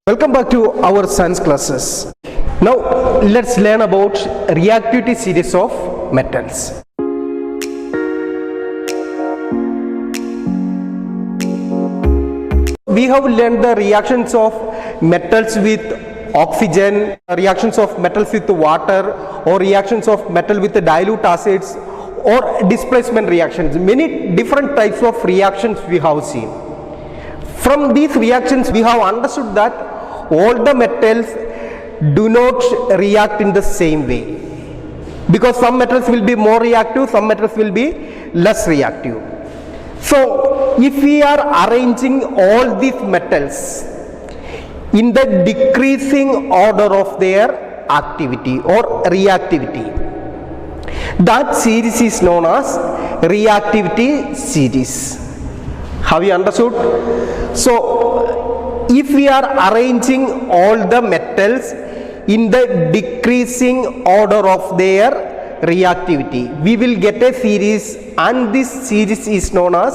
Welcome back to our science classes. Now let's learn about reactivity series of metals. We have learned the reactions of metals with oxygen, reactions of metals with water, or reactions of metal with dilute acids, or displacement reactions. Many different types of reactions we have seen. From these reactions we have understood that all the metals do not react in the same way, because some metals will be more reactive, some metals will be less reactive. So if we are arranging all these metals in the decreasing order of their activity or reactivity, that series is known as reactivity series. Have you understood? So if we are arranging all the metals in the decreasing order of their reactivity, we will get a series, and this series is known as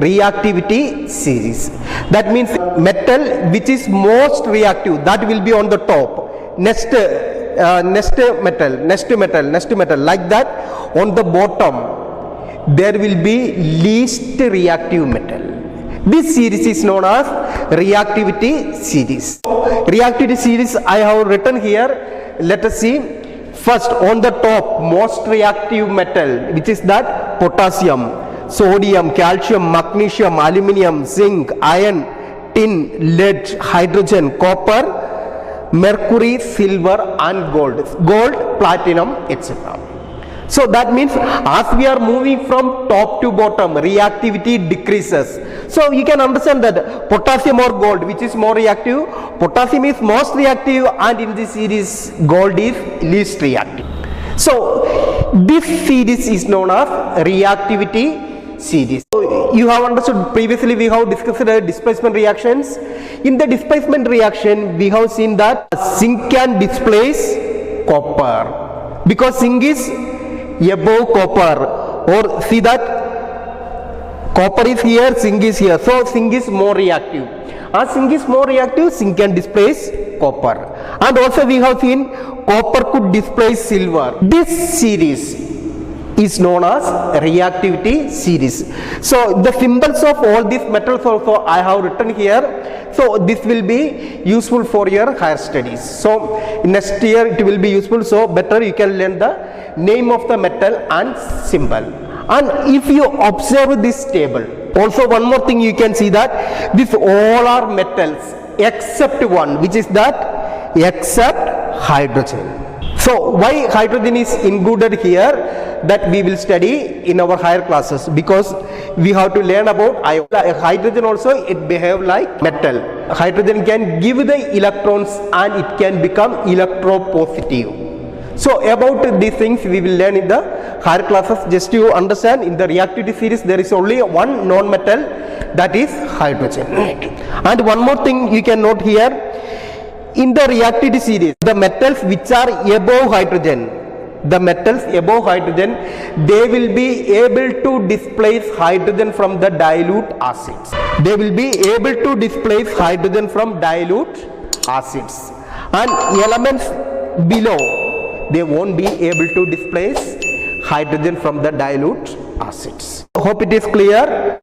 reactivity series. That means metal which is most reactive, that will be on the top, next metal, like that. On the bottom there will be least reactive metal. This series is known as reactivity series. Reactivity series I have written here. Let us see. First, on the top, most reactive metal, which is that potassium, sodium, calcium, magnesium, aluminium, zinc, iron, tin, lead, hydrogen, copper, mercury, silver and gold, platinum, etc. So that means as we are moving from top to bottom, reactivity decreases. So you can understand that potassium or gold, which is more reactive, potassium is most reactive, and in this series gold is least reactive. So this series is known as reactivity series. So you have understood previously we have discussed displacement reactions. In the displacement reaction we have seen that zinc can displace copper because zinc is above copper, or see that copper is here, zinc is here, so zinc is more reactive. As zinc is more reactive, zinc can displace copper. And also we have seen copper could displace silver. This series is known as reactivity series. So the symbols of all these metals also I have written here. So this will be useful for your higher studies. So next year it will be useful. So better you can learn the name of the metal and symbol. And if you observe this table, also one more thing you can see that this all are metals except one, which is that except hydrogen. So why hydrogen is included here, that we will study in our higher classes, because we have to learn about hydrogen also. It behave like metal. Hydrogen can give the electrons and it can become electropositive. So about these things we will learn in the higher classes. Just to understand, in the reactivity series there is only one non-metal, that is hydrogen. And one more thing you can note here, in the reactivity series, the metals which are above hydrogen, they will be able to displace hydrogen from the dilute acids. And elements below, they won't be able to displace hydrogen from the dilute acids. Hope it is clear.